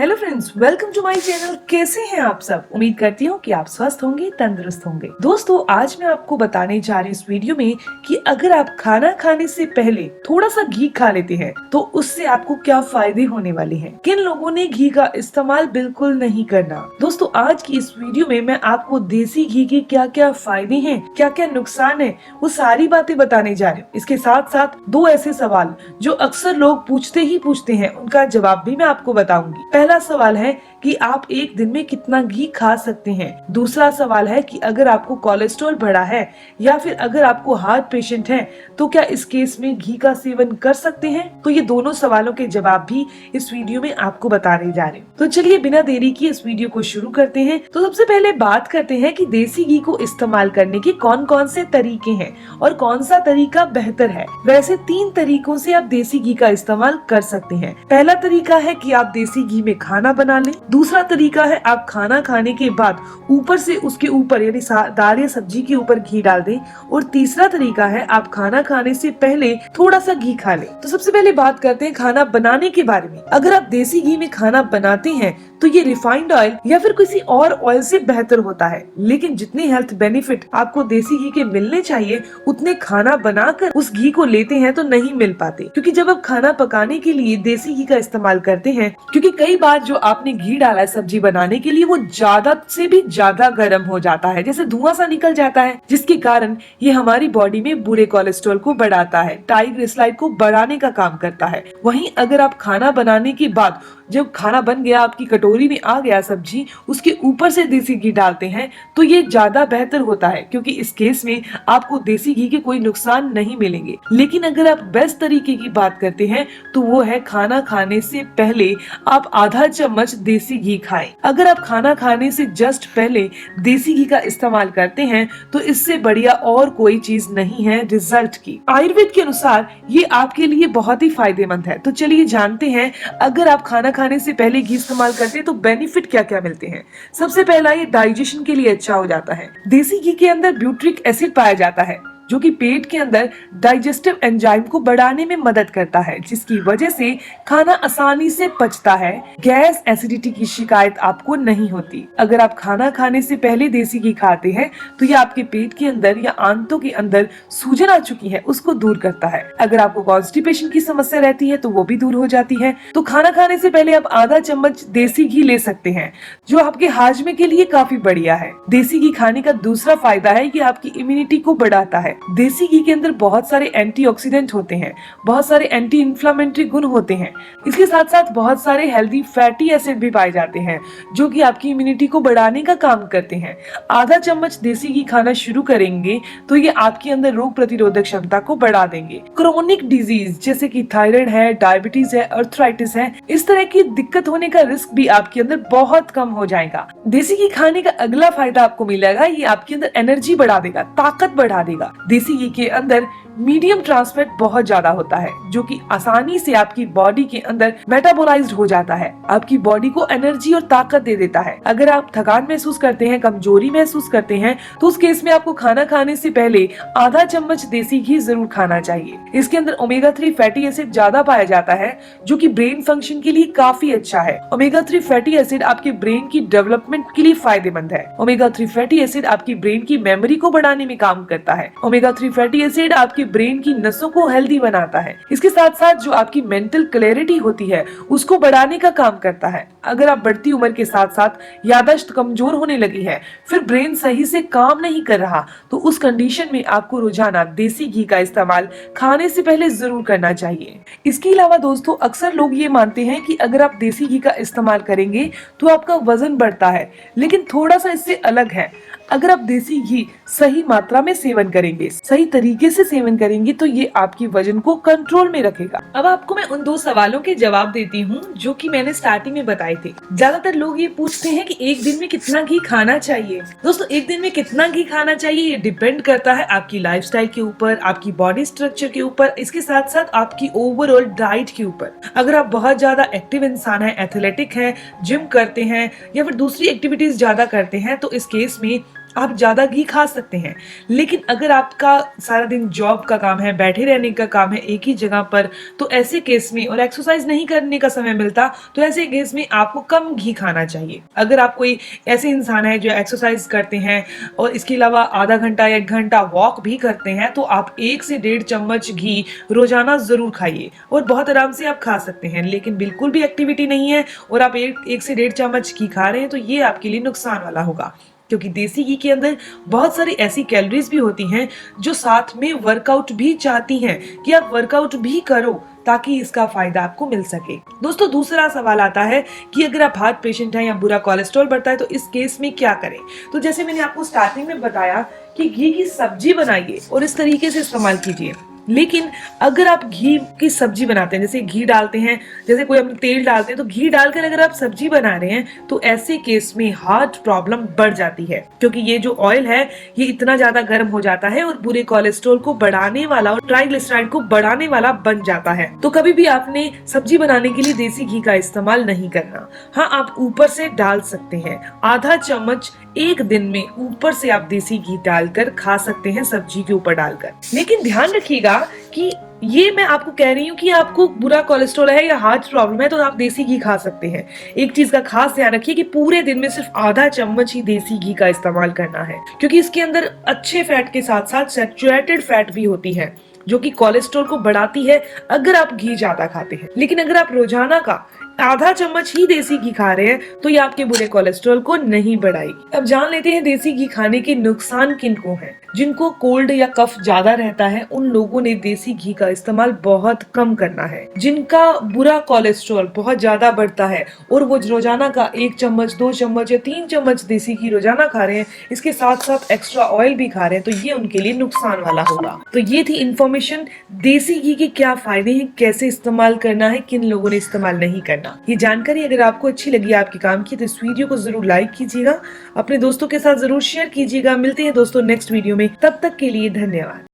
Hello friends, welcome to my channel. कैसे हैं आप सब? उम्मीद करती हूँ कि आप स्वस्थ होंगे, तंदुरुस्त होंगे। दोस्तों, आज मैं आपको बताने जा रही हूँ इस वीडियो में कि अगर आप खाना खाने से पहले थोड़ा सा घी खा लेते हैं तो उससे आपको क्या फायदे होने वाले हैं। किन लोगों ने घी का इस्तेमाल बिल्कुल नहीं करना। दोस्तों, आज की इस वीडियो में मैं आपको देसी घी के क्या क्या फायदे हैं, क्या क्या नुकसान है, वो सारी बातें बताने जा रही हूँ। इसके साथ साथ दो ऐसे सवाल जो अक्सर लोग पूछते हैं, उनका जवाब भी मैं आपको बताऊंगी। पहला सवाल है कि आप एक दिन में कितना घी खा सकते हैं। दूसरा सवाल है कि अगर आपको कोलेस्ट्रॉल बढ़ा है या फिर अगर आपको हार्ट पेशेंट है तो क्या इस केस में घी का सेवन कर सकते हैं। तो ये दोनों सवालों के जवाब भी इस वीडियो में आपको बताने जा रहे हैं। तो चलिए बिना देरी किए इस वीडियो को शुरू करते हैं। तो सबसे पहले बात करते हैं कि देसी घी को इस्तेमाल करने के कौन कौन से तरीके हैं और कौन सा तरीका बेहतर है। वैसे 3 तरीकों से आप देसी घी का इस्तेमाल कर सकते हैं। पहला तरीका है कि आप देसी घी में खाना बना लें। दूसरा तरीका है आप खाना खाने के बाद ऊपर से उसके ऊपर यानी दाल या सब्जी के ऊपर घी डाल दें। और तीसरा तरीका है आप खाना खाने से पहले थोड़ा सा घी खा लें। तो सबसे पहले बात करते हैं खाना बनाने के बारे में। अगर आप देसी घी में खाना बनाते हैं तो ये रिफाइंड ऑयल या फिर किसी और ऑयल से बेहतर होता है, लेकिन जितने हेल्थ बेनिफिट आपको देसी घी के मिलने चाहिए उतने खाना बनाकर उस घी को लेते हैं तो नहीं मिल पाते। क्योंकि जब आप खाना पकाने के लिए देसी घी का इस्तेमाल करते हैं, क्योंकि कई बार जो आपने घी डाला है सब्जी बनाने के लिए वो ज्यादा से भी ज्यादा गर्म हो जाता है, जैसे धुआं सा निकल जाता है, जिसके कारण ये हमारी बॉडी में बुरे कोलेस्ट्रॉल को बढ़ाता है, ट्राइग्लिसराइड को बढ़ाने का काम करता है। वहीं अगर आप खाना बनाने के बाद जब खाना बन गया, आपकी कटोरी में आ गया सब्जी, उसके ऊपर से देसी घी डालते हैं तो ये ज्यादा बेहतर होता है, क्योंकि इस केस में आपको देसी घी के कोई नुकसान नहीं मिलेंगे। लेकिन अगर आप बेस्ट तरीके की बात करते हैं तो वो है खाना खाने से पहले आप आधा चम्मच देसी घी खाएं। अगर आप खाना खाने से जस्ट पहले देसी घी का इस्तेमाल करते हैं तो इससे बढ़िया और कोई चीज नहीं है रिजल्ट की। आयुर्वेद के अनुसार ये आपके लिए बहुत ही फायदेमंद है। तो चलिए जानते हैं, अगर आप खाना खाने से पहले घी इस्तेमाल करते हैं तो बेनिफिट क्या क्या मिलते हैं। सबसे पहला, ये डाइजेशन के लिए अच्छा हो जाता है। देसी घी के अंदर ब्यूट्रिक एसिड पाया जाता है जो कि पेट के अंदर डाइजेस्टिव एंजाइम को बढ़ाने में मदद करता है, जिसकी वजह से खाना आसानी से पचता है। गैस एसिडिटी की शिकायत आपको नहीं होती। अगर आप खाना खाने से पहले देसी घी खाते हैं तो ये आपके पेट के अंदर या आंतों के अंदर सूजन आ चुकी है उसको दूर करता है। अगर आपको कॉन्स्टिपेशन की समस्या रहती है तो वो भी दूर हो जाती है। तो खाना खाने से पहले आप आधा चम्मच देसी घी ले सकते हैं, जो आपके हाजमे के लिए काफी बढ़िया है। देसी घी खाने का दूसरा फायदा है कि आपकी इम्यूनिटी को बढ़ाता है। देसी घी के अंदर बहुत सारे एंटीऑक्सीडेंट होते हैं, बहुत सारे एंटी इन्फ्लामेटरी गुण होते हैं। इसके साथ साथ बहुत सारे हेल्दी फैटी एसिड भी पाए जाते हैं जो कि आपकी इम्यूनिटी को बढ़ाने का काम करते हैं। आधा चम्मच देसी घी खाना शुरू करेंगे तो ये आपके अंदर रोग प्रतिरोधक क्षमता को बढ़ा देंगे। क्रोनिक डिजीज जैसे कि थायराइड है, डायबिटीज है, अर्थराइटिस है, इस तरह की दिक्कत होने का रिस्क भी आपके अंदर बहुत कम हो जाएगा। देसी घी खाने का अगला फायदा आपको मिलेगा, ये आपके अंदर एनर्जी बढ़ा देगा, ताकत बढ़ा देगा। देसी घी के अंदर मीडियम ट्रांसफैट बहुत ज्यादा होता है जो कि आसानी से आपकी बॉडी के अंदर मेटाबोलाइज्ड हो जाता है, आपकी बॉडी को एनर्जी और ताकत दे देता है। अगर आप थकान महसूस करते हैं, कमजोरी महसूस करते हैं, तो उस केस में आपको खाना खाने से पहले आधा चम्मच देसी घी जरूर खाना चाहिए। इसके अंदर ओमेगा 3 फैटी एसिड ज्यादा पाया जाता है जो कि ब्रेन फंक्शन के लिए काफी अच्छा है। ओमेगा 3 फैटी एसिड आपके ब्रेन की डेवलपमेंट के लिए फायदेमंद है। ओमेगा 3 फैटी एसिड आपकी ब्रेन की मेमोरी को बढ़ाने में काम करता है। ओमेगा 3 फैटी एसिड आपके ब्रेन की नसों को हेल्दी बनाता है। इसके साथ साथ जो आपकी मेंटल क्लैरिटी होती है उसको बढ़ाने का काम करता है। अगर आप बढ़ती उम्र के साथ साथ याददाश्त कमजोर होने लगी है, फिर ब्रेन सही से काम नहीं कर रहा, तो उस कंडीशन में आपको रोजाना देसी घी का इस्तेमाल खाने से पहले जरूर करना चाहिए। इसके अलावा दोस्तों, अक्सर लोग ये मानते हैं कि अगर आप देसी घी का इस्तेमाल करेंगे तो आपका वजन बढ़ता है, लेकिन थोड़ा सा इससे अलग है। अगर आप देसी घी सही मात्रा में सेवन करेंगे, सही तरीके से सेवन करेंगे तो ये आपके वजन को कंट्रोल में रखेगा। अब आपको मैं उन 2 सवालों के जवाब देती हूँ जो कि मैंने स्टार्टिंग में बताए थे। ज्यादातर लोग ये पूछते हैं कि एक दिन में कितना घी खाना चाहिए। दोस्तों, एक दिन में कितना घी खाना चाहिए ये डिपेंड करता है आपकी लाइफस्टाइल के ऊपर, आपकी बॉडी स्ट्रक्चर के ऊपर, इसके साथ साथ आपकी ओवरऑल डाइट के ऊपर। अगर आप बहुत ज्यादा एक्टिव इंसान है, एथलेटिक है, जिम करते हैं या फिर दूसरी एक्टिविटीज ज्यादा करते हैं, तो इस केस में आप ज्यादा घी खा सकते हैं। लेकिन अगर आपका सारा दिन जॉब का काम है, बैठे रहने का काम है एक ही जगह पर, तो ऐसे केस में और एक्सरसाइज नहीं करने का समय मिलता, तो ऐसे केस में आपको कम घी खाना चाहिए। अगर आप कोई ऐसे इंसान है जो एक्सरसाइज करते हैं और इसके अलावा आधा घंटा या 1 घंटा वॉक भी करते हैं, तो आप 1 से 1.5 चम्मच घी रोजाना जरूर खाइए और बहुत आराम से आप खा सकते हैं। लेकिन बिल्कुल भी एक्टिविटी नहीं है और आप 1 से 1.5 चम्मच घी खा रहे हैं, तो ये आपके लिए नुकसान वाला होगा, क्योंकि देसी घी के अंदर बहुत सारी ऐसी कैलोरीज भी होती हैं जो साथ में वर्कआउट भी चाहती हैं कि आप वर्कआउट भी करो ताकि इसका फायदा आपको मिल सके। दोस्तों, दूसरा सवाल आता है कि अगर आप हार्ट पेशेंट हैं या बुरा कोलेस्ट्रॉल बढ़ता है तो इस केस में क्या करें। तो जैसे मैंने आपको स्टार्टिंग में बताया कि घी की सब्जी बनाइए और इस तरीके से इस्तेमाल कीजिए। लेकिन अगर आप घी की सब्जी बनाते हैं, जैसे घी डालते हैं, जैसे कोई हम तेल डालते हैं, तो घी डालकर अगर आप सब्जी बना रहे हैं तो ऐसे केस में हार्ट प्रॉब्लम बढ़ जाती है, क्योंकि ये जो ऑयल है ये इतना ज्यादा गर्म हो जाता है और बुरे कोलेस्ट्रॉल को बढ़ाने वाला और ट्राइग्लिसराइड को बढ़ाने वाला बन जाता है। तो कभी भी आपने सब्जी बनाने के लिए देसी घी का इस्तेमाल नहीं करना। हाँ, आप ऊपर से डाल सकते हैं, आधा चम्मच एक दिन में ऊपर से आप देसी घी डालकर खा सकते हैं सब्जी के ऊपर डालकर। लेकिन ध्यान रखिएगा कि ये मैं आपको कह रही हूँ कि आपको बुरा कोलेस्ट्रॉल है या हार्ट प्रॉब्लम है तो आप देसी घी खा सकते हैं। एक चीज का खास ध्यान रखिए कि पूरे दिन में सिर्फ आधा चम्मच ही देसी घी का इस्तेमाल करना है, क्योंकि इसके अंदर अच्छे फैट के साथ साथ सैचुरेटेड फैट भी होती है जो कि कोलेस्ट्रॉल को बढ़ाती है अगर आप घी ज्यादा खाते हैं। लेकिन अगर आप रोजाना का आधा चम्मच ही देसी घी खा रहे हैं तो ये आपके बुरे कोलेस्ट्रॉल को नहीं बढ़ाएगी। अब जान लेते हैं देसी घी खाने के नुकसान किन को हैं। जिनको कोल्ड या कफ ज्यादा रहता है उन लोगों ने देसी घी का इस्तेमाल बहुत कम करना है। जिनका बुरा कोलेस्ट्रॉल बहुत ज्यादा बढ़ता है और वो रोजाना का 1 चम्मच 2 चम्मच या 3 चम्मच देसी घी रोजाना खा रहे हैं, इसके साथ साथ एक्स्ट्रा ऑयल भी खा रहे हैं, तो ये उनके लिए नुकसान वाला होगा। तो ये थी इंफॉर्मेशन, देसी घी के क्या फायदे हैं, कैसे इस्तेमाल करना है, किन लोगों ने इस्तेमाल नहीं करना। ये जानकारी अगर आपको अच्छी लगी, आपके काम की, तो इस वीडियो को जरूर लाइक कीजिएगा, अपने दोस्तों के साथ जरूर शेयर कीजिएगा। मिलते हैं दोस्तों नेक्स्ट वीडियो में, तब तक के लिए धन्यवाद।